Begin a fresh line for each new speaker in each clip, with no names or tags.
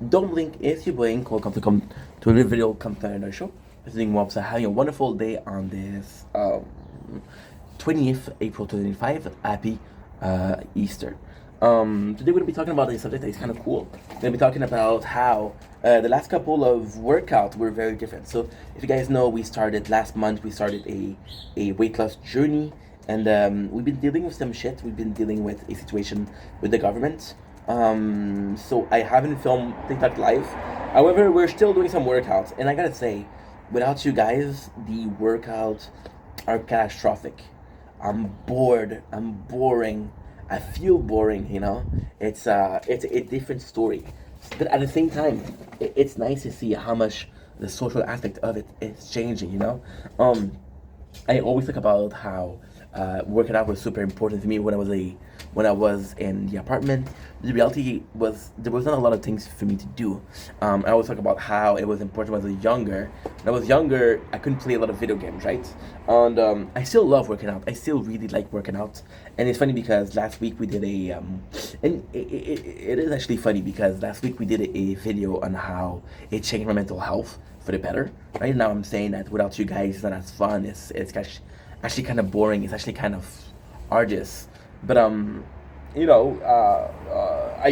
Don't blink if you blink. Welcome to a new video. Come to another show. This is Mobs. Having a wonderful day on this 20th April 2025. Happy Easter. Today we're gonna be talking about a subject that is kind of cool. We're gonna be talking about how the last couple of workouts were very different. So if you guys know, we started last month. We started a weight loss journey, and we've been dealing with some shit. We've been dealing with a situation with the government. So I haven't filmed TikTok live. However, we're still doing some workouts, and I gotta say, without you guys, the workouts are catastrophic. I'm bored. I'm boring. I feel boring. It's a different story, but at the same time, it's nice to see how much the social aspect of it is changing. I always talk about how working out was super important to me when I was in the apartment. The reality was there was not a lot of things for me to do. I always talk about how it was important when I was younger. When I was younger, I couldn't play a lot of video games, right? And I still love working out. I still really like working out. And it's funny because last week we did and it is actually funny because last week we did a video on how it changed my mental health for the better. Right now, I'm saying that without you guys, it's not as fun. It's actually kind of boring. It's actually kind of arduous. But I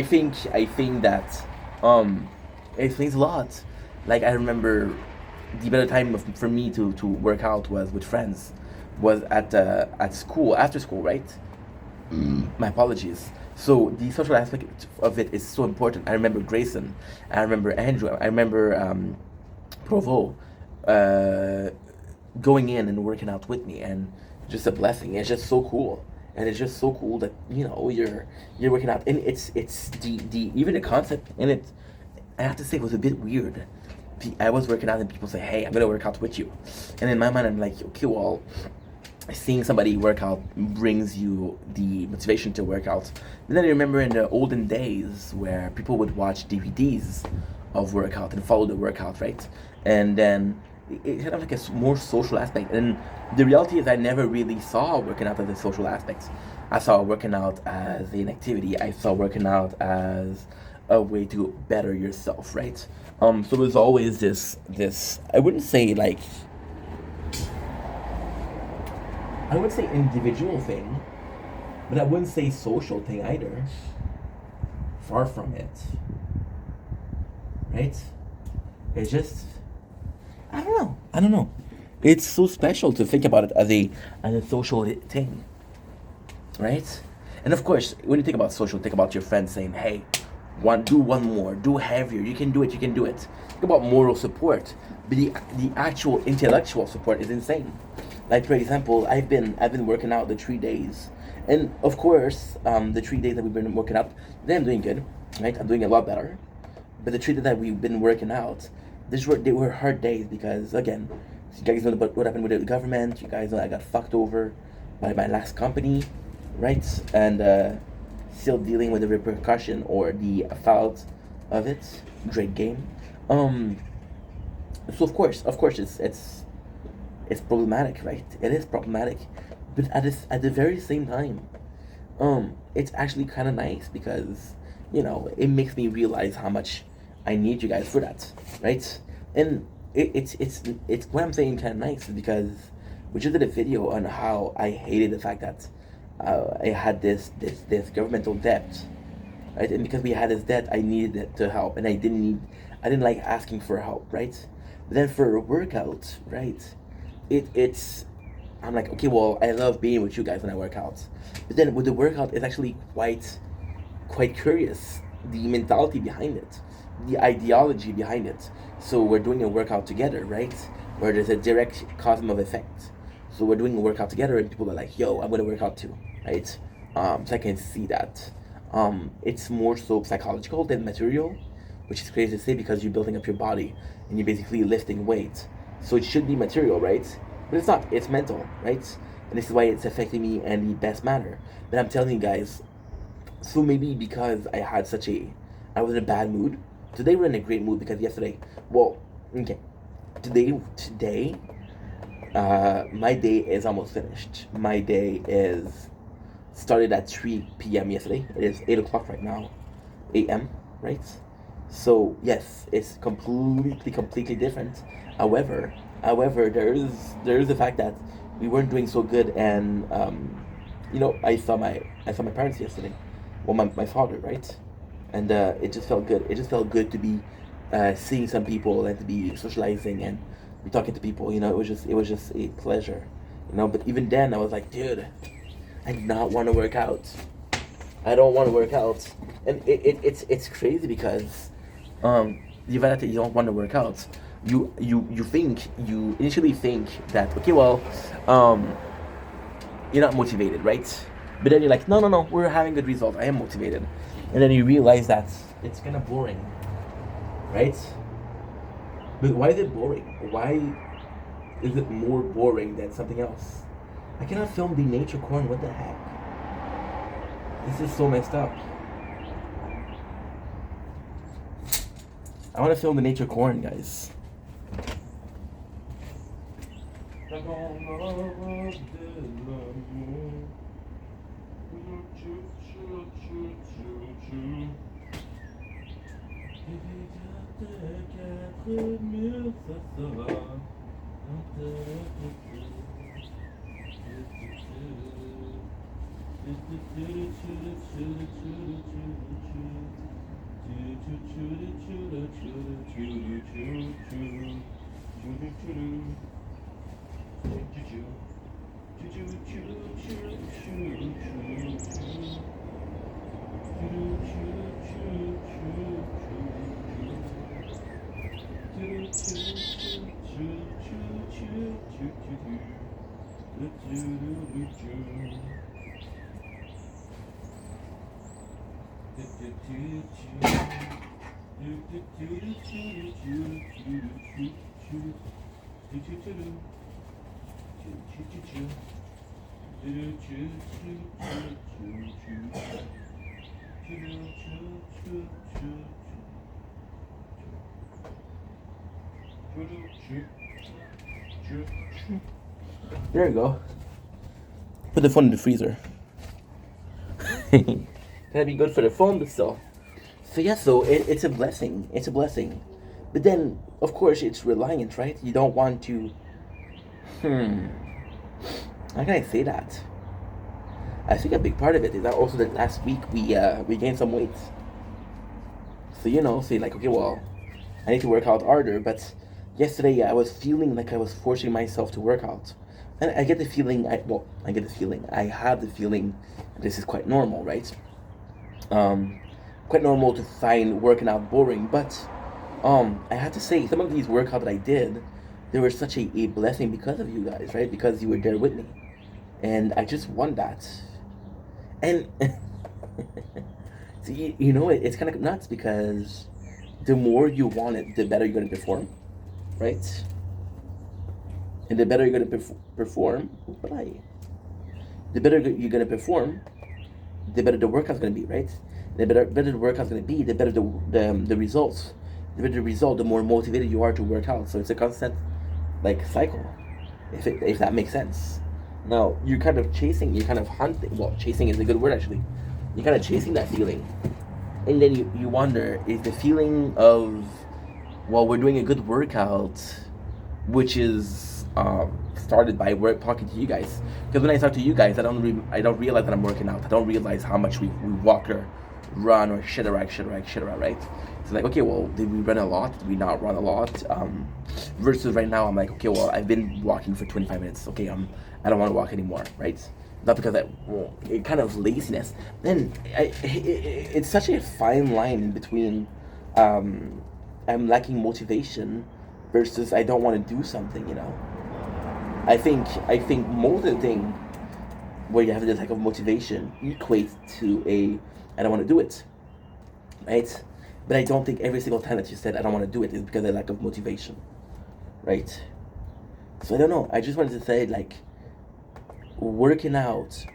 think that it explains a lot. Like I remember, the better time for me to work out was with friends, was at school after school, right? My apologies. So the social aspect of it is so important. I remember Grayson, I remember Andrew, I remember Provo, uh, going in and working out with me, and just a blessing. It's just so cool, and it's just so cool that you're working out, and it's the even the concept, and it I have to say it was a bit weird. I was working out and people say, "Hey, I'm gonna work out with you," and in my mind I'm like, "Okay, well, seeing somebody work out brings you the motivation to work out." And then I remember in the olden days where people would watch DVDs of workout and follow the workout, right? And then it had like a more social aspect. And the reality is, I never really saw working out as a social aspect. I saw working out as an activity. I saw working out as a way to better yourself, right? So there's always this. I wouldn't say individual thing, but I wouldn't say social thing either. Far from it, right? It's just I don't know. I don't know. It's so special to think about it as a social thing, right? And of course, when you think about social, think about your friends saying, "Hey, do one more, do heavier. You can do it. You can do it." Think about moral support, but the actual intellectual support is insane. Like for example, I've been working out the 3 days, and of course, the 3 days that we've been working out, then I'm doing good, right? I'm doing a lot better. But the 3 days that we've been working out, they were hard days because again, you guys know about what happened with the government. You guys know I got fucked over by my last company, right? And still dealing with the repercussion or the fallout of it. Great game. Um, so of course, it's problematic, right? It is problematic, but at the very same time, it's actually kind of nice because it makes me realize how much I need you guys for that, right? And it's what I'm saying kind of nice is because we just did a video on how I hated the fact that I had this governmental debt, right? And because we had this debt, I needed it to help, and I didn't like asking for help, right? But then for a workout, right? It's I'm like, okay, well, I love being with you guys when I work out, but then with the workout, it's actually quite curious, the mentality behind it, the ideology behind it. So we're doing a workout together, right? Where there's a direct cause of effect. So we're doing a workout together, and people are like, "Yo, I'm gonna work out too," right? So I can see that. It's more so psychological than material, which is crazy to say because you're building up your body and you're basically lifting weight. So it should be material, right? But it's not. It's mental, right? And this is why it's affecting me in the best manner. But I'm telling you guys, so maybe because I was in a bad mood. Today we're in a great mood because yesterday, well, okay, today, my day is almost finished. My day is started at 3 p.m. yesterday. It is 8 o'clock right now, a.m., right? So yes, it's completely different. However, there is the fact that we weren't doing so good, and I saw my parents yesterday, well, my father, right, and it just felt good. It just felt good to be seeing some people and to be socializing and be talking to people. It was just a pleasure. But even then, I was like, dude, I do not want to work out. I don't want to work out, and it's crazy because the fact that you don't want to work out, you initially think that, okay, well, um, you're not motivated, right? But then you're like, no, no, no, we're having good results. I am motivated, and then you realize that it's kind of boring, right? But why is it boring? Why is it more boring than something else? I cannot film the nature corn. What the heck? This is so messed up. I want to film the nature corn, guys. There you go. Put the phone in the freezer. That'd be good for the phone, but still. So yeah, it's a blessing. It's a blessing. But then, of course, it's reliant, right? You don't want to. How can I say that? I think a big part of it is that also that last week we gained some weight. So say like, okay, well, I need to work out harder. But yesterday I was feeling like I was forcing myself to work out, and I get the feeling. I get the feeling. I have the feeling this is quite normal, right? Quite normal to find working out boring, but I have to say some of these workouts that I did, they were such a blessing because of you guys, right? Because you were there with me, and I just want that. And so it's kind of nuts because the more you want it, the better you're gonna perform, right? And the better you're gonna perform, the better you're gonna perform, the better the workout's gonna be, right? The better the workout's gonna be, the better the results. The better the result, the more motivated you are to work out. So it's a constant like cycle, if that makes sense. Now you're kind of chasing, you're kind of hunting. Well, chasing is a good word actually. You're kind of chasing that feeling, and then you wonder, is the feeling of, well, we're doing a good workout, which is started by work talking to you guys. Because when I talk to you guys, I don't realize that I'm working out. I don't realize how much we walk or run or shit around, right? So like, okay, well, did we run a lot? Did we not run a lot? Versus right now, I'm like, okay, well, I've been walking for 25 minutes. Okay, I don't want to walk anymore, right? Not because it kind of laziness. Then it's such a fine line in between. I'm lacking motivation versus I don't want to do something. I think most of the thing where you have this lack of motivation equates to a I don't want to do it, right? But I don't think every single time that you said I don't want to do it is because of lack of motivation, right? So I don't know. I just wanted to say like working out,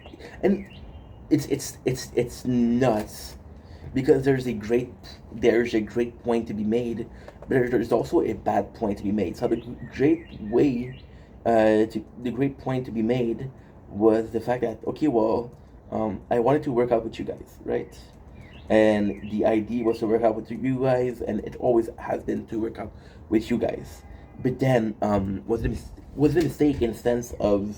and it's nuts because there's a great point to be made, but there's also a bad point to be made. So the great point to be made was the fact that, okay, well, I wanted to work out with you guys, right? and the idea was to work out with you guys, and it always has been to work out with you guys. But then, was the mistake in the sense of,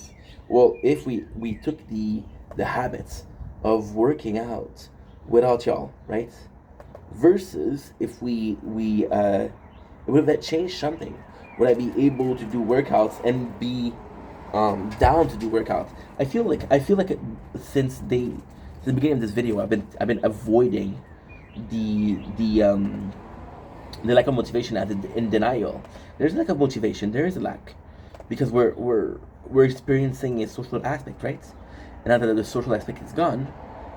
well, if we took the habits of working out without y'all, right? Versus if would that change something? Would I be able to do workouts and be down to do workouts? I feel like since the beginning of this video, I've been avoiding the the lack of motivation as in denial. There's a lack of motivation. There is a lack because we're experiencing a social aspect, right? And now that the social aspect is gone,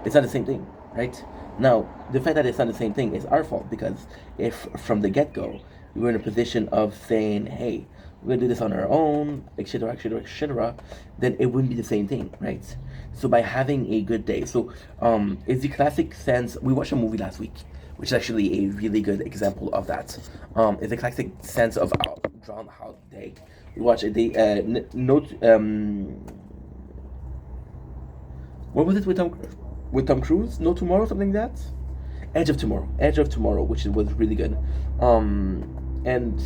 it's not the same thing, right? Now, the fact that it's not the same thing is our fault because if from the get go we were in a position of saying, hey, we're gonna do this on our own, etc., etc., etc., then it wouldn't be the same thing, right? So by having a good day, so it's the classic sense. We watched a movie last week, which is actually a really good example of that. It's a classic sense of Groundhog Day. We watched a day. What was it with Tom Cruise? No Tomorrow, something like that. Edge of Tomorrow, which was really good. And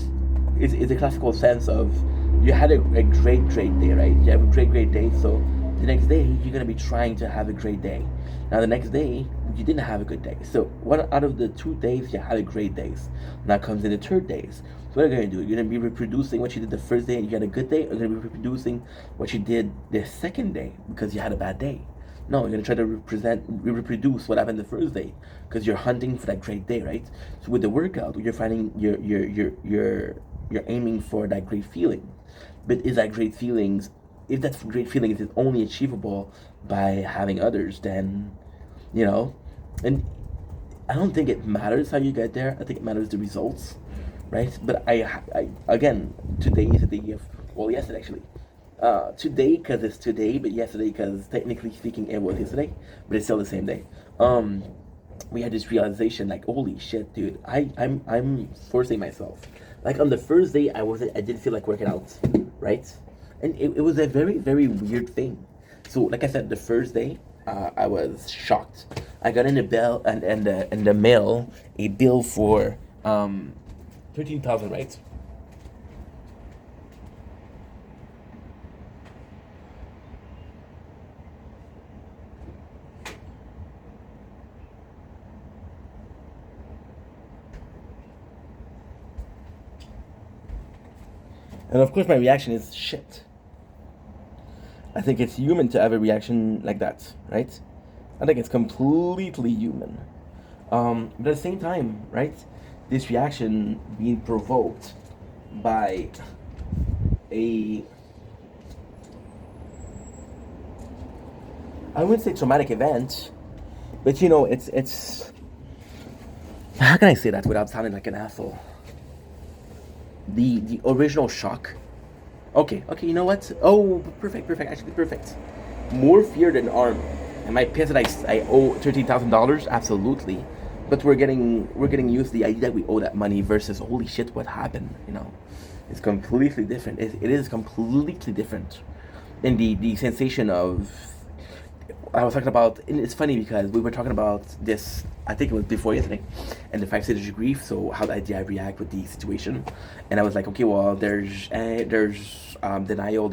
it's a classical sense of you had a great day, right? You have a great day, so the next day you're gonna be trying to have a great day. Now the next day you didn't have a good day. So one out of the 2 days you had a great days. Now comes in the third days. So what are you gonna do? You're gonna be reproducing what you did the first day and you had a good day, or you're gonna be reproducing what you did the second day because you had a bad day. No, you're gonna try to reproduce what happened the first day, because you're hunting for that great day, right? So with the workout, you're finding you're aiming for that great feeling, but is that great feelings? If that great feelings is only achievable by having others, then you know, and I don't think it matters how you get there. I think it matters the results, right? But I again, today is the day of, well, yesterday actually. Today because it's today, but yesterday because technically speaking it was yesterday, but it's still the same day. We had this realization like, holy shit, dude, I'm forcing myself. Like on the first day, I didn't feel like working out, right? And it was a very very weird thing. So like I said, the first day, I was shocked. I got in the bell and the mail a bill for 13,000, right? And of course, my reaction is shit. I think it's human to have a reaction like that, right? I think it's completely human. But at the same time, right? This reaction being provoked by a, I wouldn't say traumatic event, but you know, it's. How can I say that without sounding like an asshole? The original shock. Okay, you know what? Oh, perfect, actually perfect. More fear than arm. Am I pissed that I owe $13,000? Absolutely. But we're getting used to the idea that we owe that money versus holy shit, what happened? You know, it's completely different. It is completely different. And the sensation of, I was talking about, and it's funny because we were talking about this, I think it was before yesterday, and the 5 stages of grief. So how did I react with the situation? And I was like, okay, well, there's denial,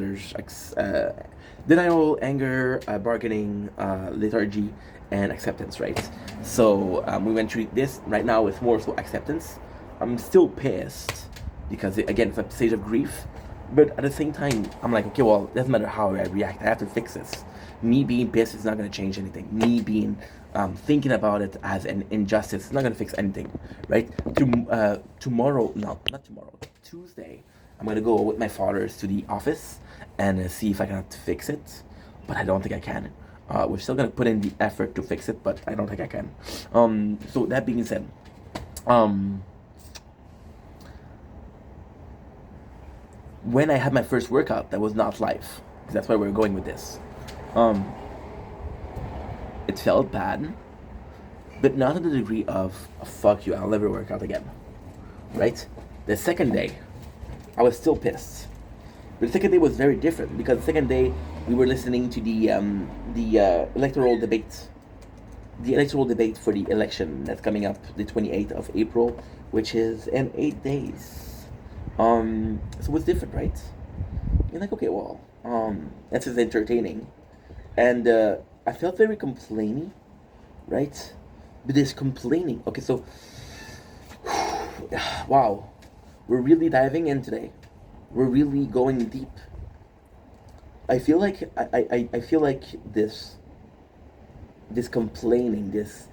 denial, anger, bargaining, lethargy, and acceptance, right? So we went through this. Right now it's more so acceptance. I'm still pissed because again, it's a stage of grief, but at the same time, I'm like, okay, well, it doesn't matter how I react. I have to fix this. Me being pissed is not going to change anything. Me being thinking about it as an injustice is not going to fix anything, right? Tomorrow, no, not tomorrow, Tuesday, I'm going to go with my fathers to the office and see if I can fix it, but I don't think I can. We're still going to put in the effort to fix it, but I don't think I can. So that being said, when I had my first workout, that was not live, because that's where we're going with this. It felt bad, but not to the degree of fuck you, I'll never work out again, right? The second day, I was still pissed, but the second day was very different because the second day we were listening to the electoral debate, the electoral debate for the election that's coming up the 28th of April, which is in 8 days. So it's different, right? You're like, okay, well, this is entertaining, and I felt very complaining, right? But this complaining. Okay, so wow, we're really diving in today. We're really going deep. I feel like I feel like this complaining, this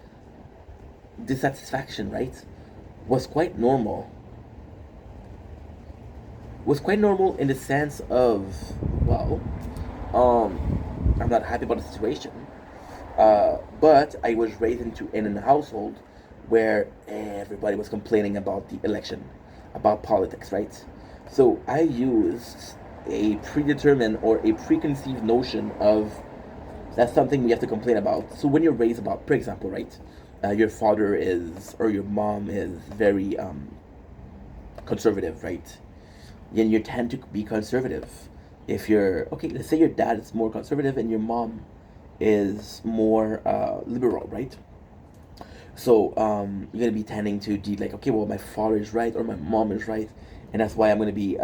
dissatisfaction, right, was quite normal. Was quite normal in the sense of, well, I'm not happy about the situation, but I was raised in a household where everybody was complaining about the election, about politics, right? So I used a predetermined or a preconceived notion of that's something we have to complain about. So when you're raised about, for example, right, your father is or your mom is very conservative, right? Then you tend to be conservative. If you're okay, let's say your dad is more conservative and your mom is more liberal, right? So you're gonna be tending to be like, okay, well, my father is right or my mom is right, and that's why I'm gonna be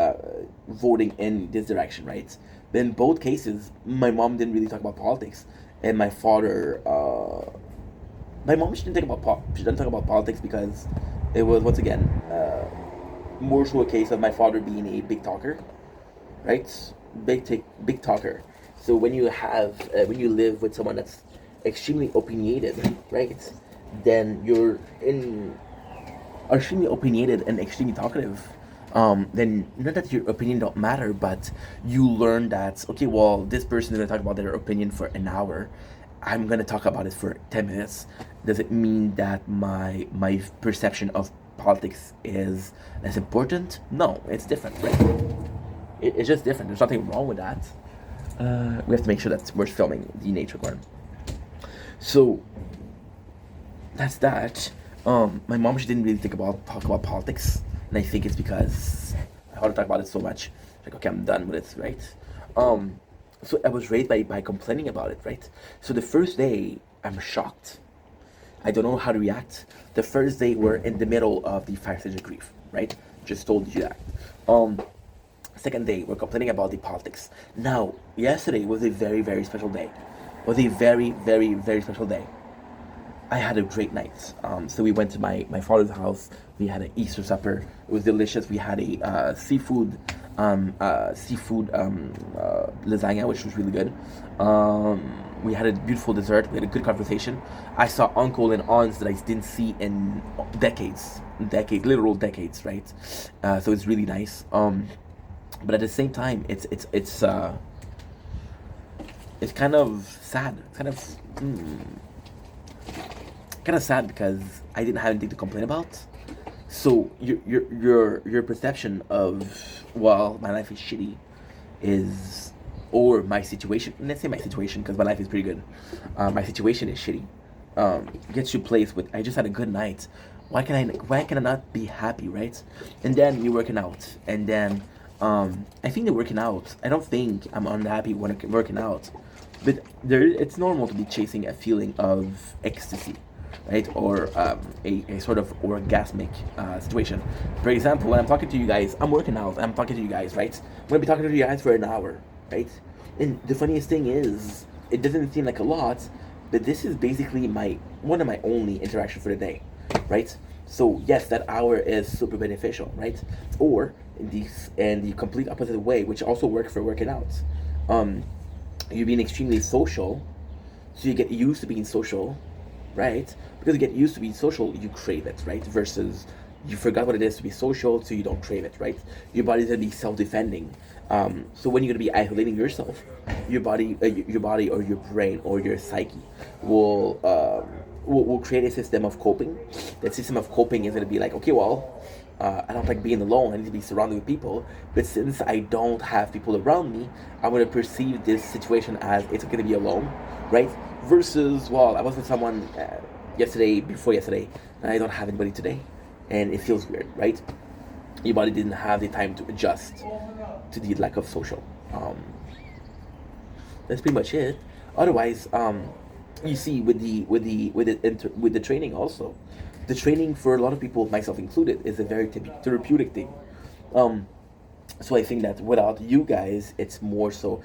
voting in this direction, right? But in both cases, my mom didn't really talk about politics, and my mom she didn't she didn't talk about politics because it was once again more so a case of my father being a big talker, right? Big talker. So when you live with someone that's extremely opinionated, right? Then you're in extremely opinionated and extremely talkative. Then not that your opinion don't matter, but you learn that okay, well, this person is gonna talk about their opinion for an hour. I'm gonna talk about it for 10 minutes. Does it mean that my perception of politics is less important? No, it's different, right? It's just different. There's nothing wrong with that. We have to make sure that we're filming the nature garden. So that's that. My mom she didn't really talk about politics, and I think it's because I want to talk about it so much. Like okay, I'm done with it, right? So I was raised by complaining about it, right? So the first day I'm shocked. I don't know how to react. The first day we're in the middle of the 5 stage of grief, right? Just told you that. Second day we're complaining about the politics. Now yesterday was a very special day. Was a very special day. I had a great night. So we went to my father's house. We had an Easter supper. It was delicious. We had a seafood lasagna, which was really good. We had a beautiful dessert. We had a good conversation. I saw uncle and aunts that I didn't see in literal decades, right? So it's really nice. But at the same time, it's kind of sad. Kind of sad because I didn't have anything to complain about. So your perception of well, my life is shitty, is or my situation. Let's say my situation because my life is pretty good. My situation is shitty. Gets you placed with. I just had a good night. Why can I not be happy, right? And then you're working out, and then I think they're working out. I don't think I'm unhappy when I'm working out, but it's normal to be chasing a feeling of ecstasy, right? Or a sort of orgasmic situation. For example, when I'm talking to you guys, I'm working out. I'm talking to you guys, right? I'm gonna be talking to you guys for an hour, right? And the funniest thing is, it doesn't seem like a lot, but this is basically one of my only interactions for the day, right? So yes, that hour is super beneficial, right? Or in the complete opposite way, which also works for working out. You're being extremely social, so you get used to being social, right? Because you get used to being social, you crave it, right? Versus you forgot what it is to be social, so you don't crave it, right? Your body's gonna be self-defending. So when you're gonna be isolating yourself, your body or your brain or your psyche will create a system of coping. That system of coping is gonna be like, okay, well, I don't like being alone. I need to be surrounded with people. But since I don't have people around me, I'm gonna perceive this situation as it's gonna be alone, right? Versus, well, I was with someone before yesterday, and I don't have anybody today, and it feels weird, right? Your body didn't have the time to adjust to the lack of social. That's pretty much it. Otherwise, you see with the training also, the training for a lot of people, myself included, is a very therapeutic thing. Um, so I think that without you guys, it's more so.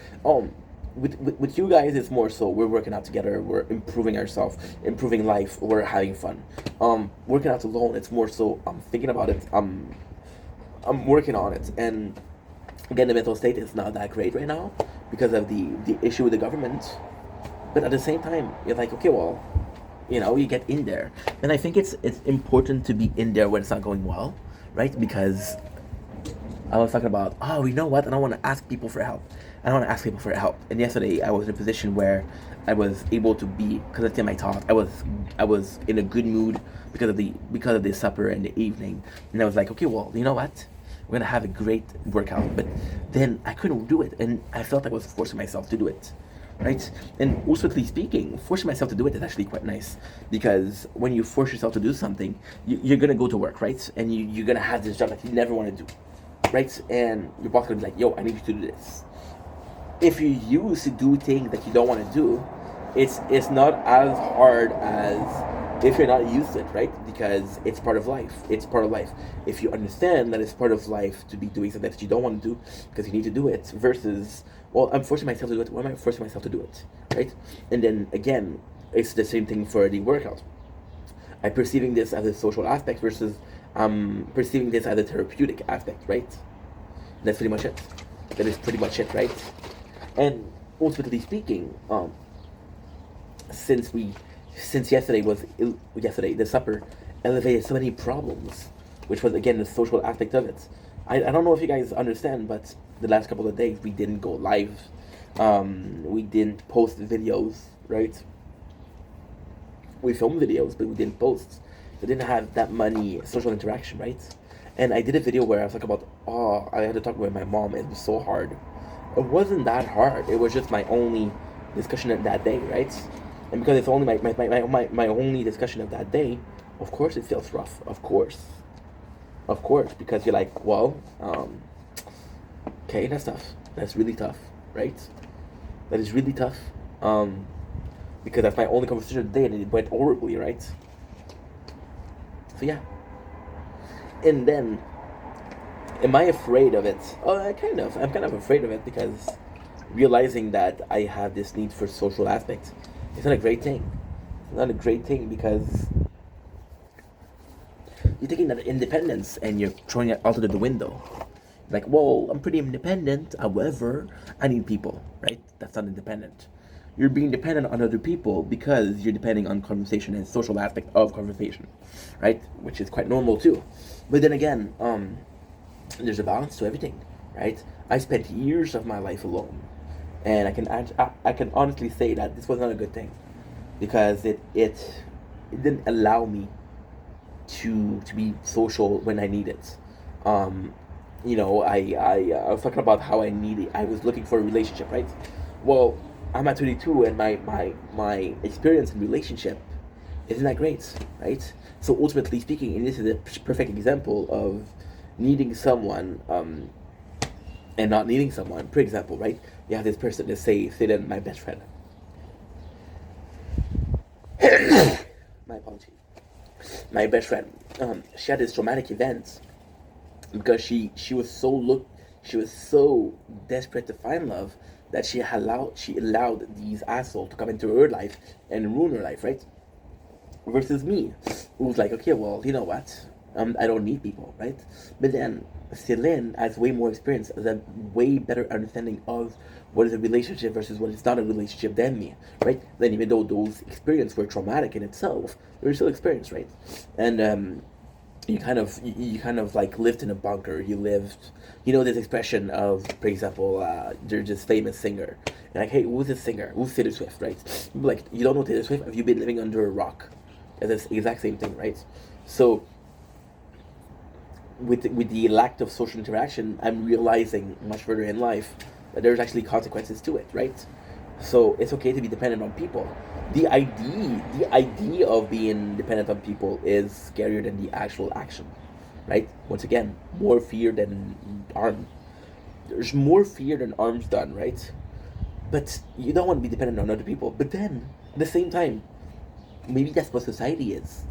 With you guys, it's more so we're working out together, we're improving ourselves, improving life, we're having fun. Working out alone, it's more so I'm thinking about it, I'm working on it, and again, the mental state is not that great right now because of the issue with the government. But at the same time, you're like, okay, well, you get in there, and I think it's important to be in there when it's not going well, right? Because I was talking about, oh, you know what? I don't want to ask people for help. I don't want to ask people for help. And yesterday, I was in a position where I was able to be, because I did my talk. I was in a good mood because of the supper and the evening, and I was like, okay, well, you know what? We're gonna have a great workout. But then I couldn't do it, and I felt I was forcing myself to do it, right? And ultimately speaking, forcing myself to do it is actually quite nice, because when you force yourself to do something, you're gonna go to work, right? And you're gonna have this job that you never want to do, right? And your boss gonna be like, "Yo, I need you to do this." If you used to do things that you don't want to do, it's not as hard as if you're not used to it, right? Because it's part of life. It's part of life. If you understand that it's part of life to be doing something that you don't want to do because you need to do it, versus, well, I'm forcing myself to do it. Why am I forcing myself to do it, right? And then again, it's the same thing for the workout. I'm perceiving this as a social aspect versus perceiving this as a therapeutic aspect, right? That's pretty much it. That is pretty much it, right? And ultimately speaking, since we, since yesterday, the supper elevated so many problems, which was again the social aspect of it. I don't know if you guys understand, but the last couple of days we didn't go live, we didn't post videos, right? We filmed videos, but we didn't post. We didn't have that many social interaction, right? And I did a video where I was talking about, oh, I had to talk with my mom. It was so hard. It wasn't that hard. It was just my only discussion of that day, right? And because it's only my only discussion of that day, of course it feels rough. Of course. Of course. Because you're like, well, okay, that's tough. That's really tough, right? That is really tough. Because that's my only conversation of the day and it went horribly, right? So yeah. And then, am I afraid of it? Oh, I'm kind of afraid of it because realizing that I have this need for social aspect, it's not a great thing. It's not a great thing because you're taking that independence and you're throwing it out of the window. Like, well, I'm pretty independent. However, I need people, right? That's not independent. You're being dependent on other people because you're depending on conversation and social aspect of conversation, right? Which is quite normal too. But then again, there's a balance to everything, right? I spent years of my life alone, and I can honestly say that this was not a good thing, because it didn't allow me to be social when I need it. Um, I was talking about how I was looking for a relationship, right? Well, I'm at 22 and my experience in relationship isn't that great, right? So ultimately speaking, and this is a perfect example of needing someone and not needing someone. For example, right? You have this person, let's say that my best friend. My apologies. My best friend. She had this traumatic event because she was so desperate to find love that she allowed these assholes to come into her life and ruin her life, right? Versus me, who was like, okay, well, you know what? I don't need people, right? But then Celine has way more experience, has a way better understanding of what is a relationship versus what is not a relationship than me, right? Then even though those experiences were traumatic in itself, they were still experience, right? And you kind of like lived in a bunker. You lived, this expression of, for example, there's this famous singer, and like, hey, who's this singer? Who's Taylor Swift, right? Like, you don't know Taylor Swift? Have you been living under a rock? It's the exact same thing, right? So with the lack of social interaction, I'm realizing much further in life that there's actually consequences to it, right? So it's okay to be dependent on people. The idea of being dependent on people is scarier than the actual action, right? Once again, more fear than harm. There's more fear than harm's done, right? But you don't want to be dependent on other people. But then At the same time, maybe that's what society is.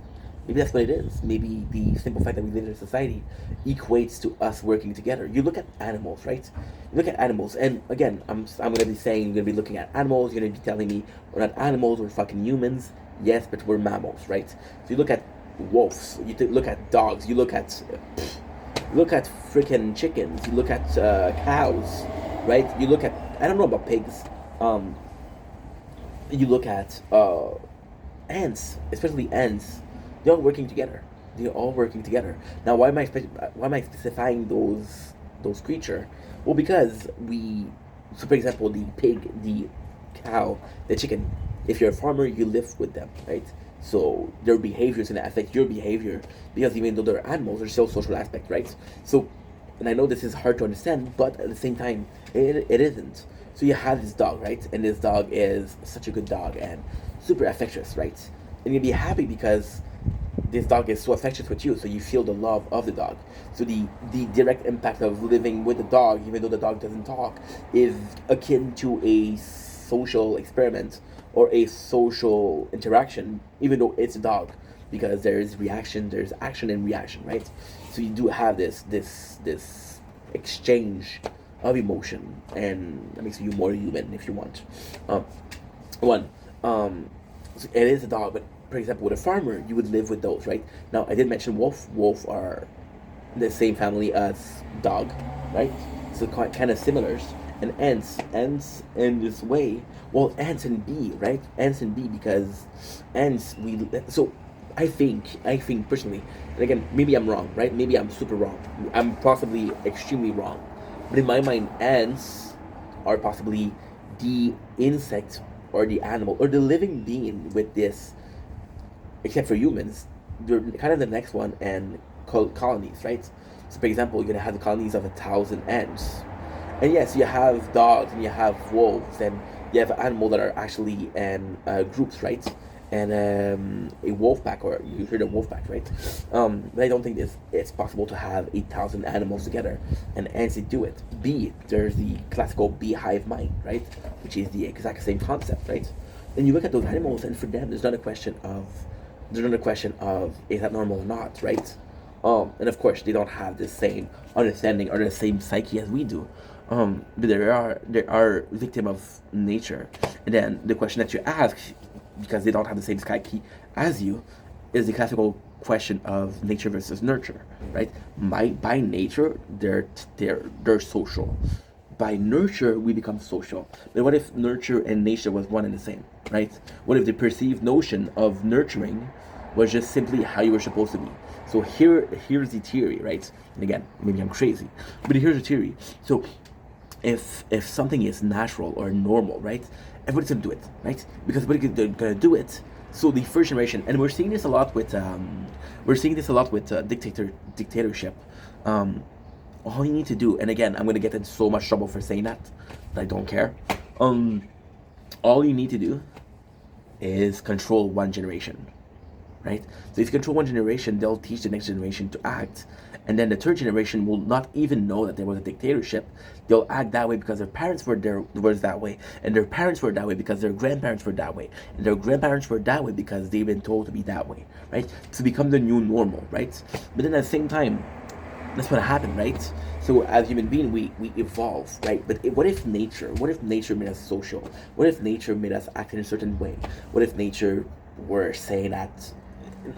Maybe that's what it is. Maybe the simple fact that we live in a society equates to us working together. You look at animals, right? You look at animals, and again, I'm gonna be saying, you're gonna be looking at animals. You're gonna be telling me we're not animals, we're fucking humans. Yes, but we're mammals, right? So you look at wolves. Look at dogs. Look at freaking chickens. You look at cows, right? You look at, I don't know about pigs. Um, you look at ants, especially ants. They're all working together. They're all working together. Now, why am I specifying those creature? Well, because so for example, the pig, the cow, the chicken. If you're a farmer, you live with them, right? So their behavior is gonna affect your behavior because even though they're animals, there's still social aspect, right? So, and I know this is hard to understand, but at the same time, it isn't. So you have this dog, right? And this dog is such a good dog and super affectionate, right? And you'll be happy because this dog is so affectionate with you, so you feel the love of the dog. So the direct impact of living with the dog, even though the dog doesn't talk, is akin to a social experiment or a social interaction, even though it's a dog, because there's action and reaction, right? So you do have this exchange of emotion, and that makes you more human if you want. Um, one, so it is a dog, but for example, with a farmer, you would live with those, right? Now, I did mention wolf. Wolf are the same family as dog, right? So kind of similars. And ants in this way, well, ants and bee, right? Ants and bee, because ants so I think personally, and again, maybe I'm wrong, right? Maybe I'm super wrong. I'm possibly extremely wrong, but in my mind, ants are possibly the insect or the animal or the living being with this, except for humans, they're kind of the next one, and called colonies, right? So, for example, you're gonna have the colonies of 1,000 ants, and yes, you have dogs and you have wolves and you have animals that are actually in groups, right? And a wolf pack, or you heard a wolf pack, right? But I don't think it's possible to have 8,000 animals together and ants to do it. There's the classical beehive mind, right? Which is the exact same concept, right? And you look at those animals, and for them, there's not a question of is that normal or not, right? And of course, they don't have the same understanding or the same psyche as we do. But there are victim of nature, and then the question that you ask, because they don't have the same psyche as you, is the classical question of nature versus nurture, right? By nature, they're social. By nurture, we become social. But what if nurture and nature was one and the same, right? What if the perceived notion of nurturing was just simply how you were supposed to be? So here's the theory, right? And again, maybe I'm crazy, but here's the theory. So if something is natural or normal, right, everybody's gonna do it, right? Because they're gonna do it. So the first generation, and we're seeing this a lot with dictatorship. Um, all you need to do, and again, I'm gonna get in so much trouble for saying that, but I don't care. Um, all you need to do is control one generation, right? So if you control one generation, they'll teach the next generation to act, and then the third generation will not even know that there was a dictatorship. They'll act that way because their parents was that way, and their parents were that way because their grandparents were that way, and their grandparents were that way because they've been told to be that way, right? To become the new normal, right? But then at the same time, that's what happened, right? So as human being, we evolve, right? But what if nature made us social? What if nature made us act in a certain way? What if nature were saying that,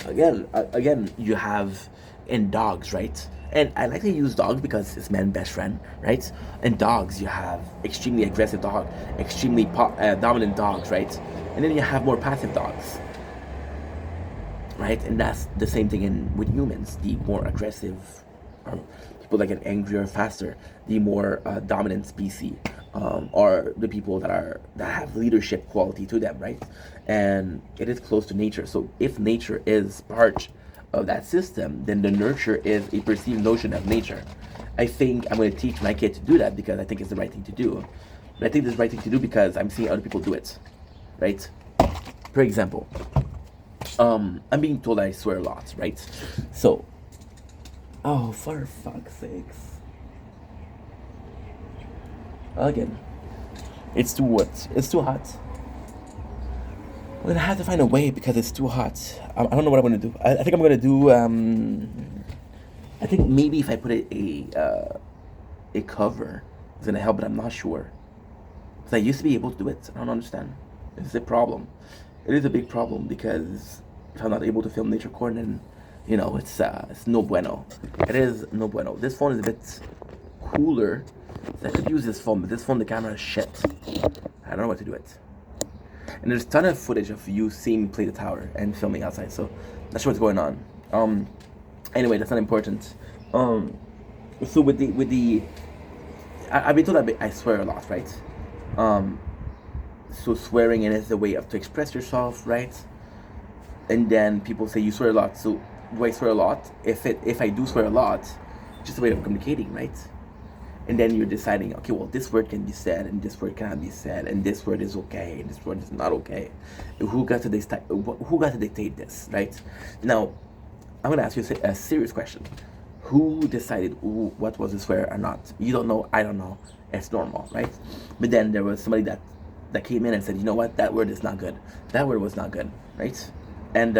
again, you have in dogs, right? And I like to use dogs because it's man's best friend, right? In dogs, you have extremely aggressive dog, extremely dominant dogs, right? And then you have more passive dogs, right? And that's the same thing with humans. The more aggressive are people that get angrier faster, the more dominant species, are the people that have leadership quality to them, right? And it is close to nature. So if nature is part of that system, then the nurture is a perceived notion of nature. I think I'm going to teach my kid to do that because I think it's the right thing to do. But I think it's the right thing to do because I'm seeing other people do it, right? For example, I'm being told I swear a lot, right? So, oh, for fuck's sakes. Again, it's too what? It's too hot. I'm gonna have to find a way because it's too hot. I don't know what I'm gonna do. I think I'm gonna do. I think maybe if I put a cover, it's gonna help, but I'm not sure. Because I used to be able to do it. I don't understand. It's a problem. It is a big problem because if I'm not able to film nature corn, then it's no bueno. It is no bueno. This phone is a bit cooler. So I could use this phone, but this phone, the camera is shit. I don't know what to do it. And there's a ton of footage of you seeing me play the tower and filming outside, so not sure what's going on. Anyway, that's not important. So with the, I've been told that I swear a lot, right? So swearing is a way to express yourself, right? And then people say you swear a lot. So do I swear a lot? If I do swear a lot, it's just a way of communicating, right? And then you're deciding, okay, well, this word can be said, and this word cannot be said, and this word is okay, and this word is not okay. Who got to dictate this, right? Now, I'm gonna ask you a serious question. Who decided what was a swear or not? You don't know, I don't know. It's normal, right? But then there was somebody that came in and said, you know what, that word is not good. That word was not good, right? And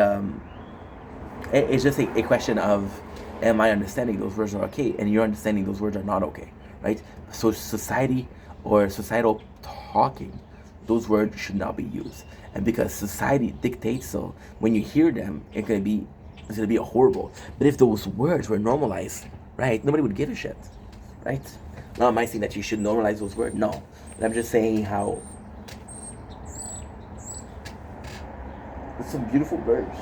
it's just a question of, am I understanding those words are okay, and you're understanding those words are not okay, right? So society or societal talking, those words should not be used. And because society dictates so, when you hear them, it's gonna be a horrible. But if those words were normalized, right, nobody would give a shit, right? Now am I saying that you should normalize those words? No. But I'm just saying how it's some beautiful birds.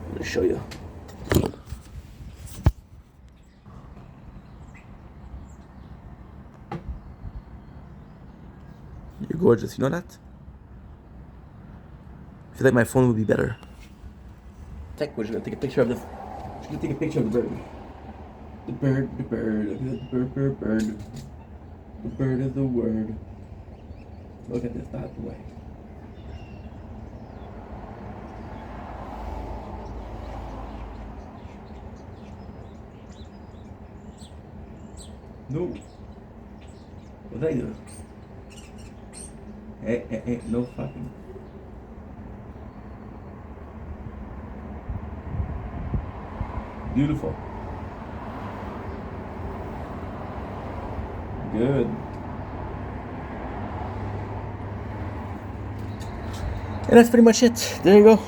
I'm gonna show you. You're gorgeous, you know that? I feel like my phone would be better. We're just gonna take a picture of the. Just gonna take a picture of the bird. The bird, the bird, the bird. The bird is the word. Look at this bad boy. No. What did I do? Hey, no fucking. Beautiful. Good. And that's pretty much it. There you go.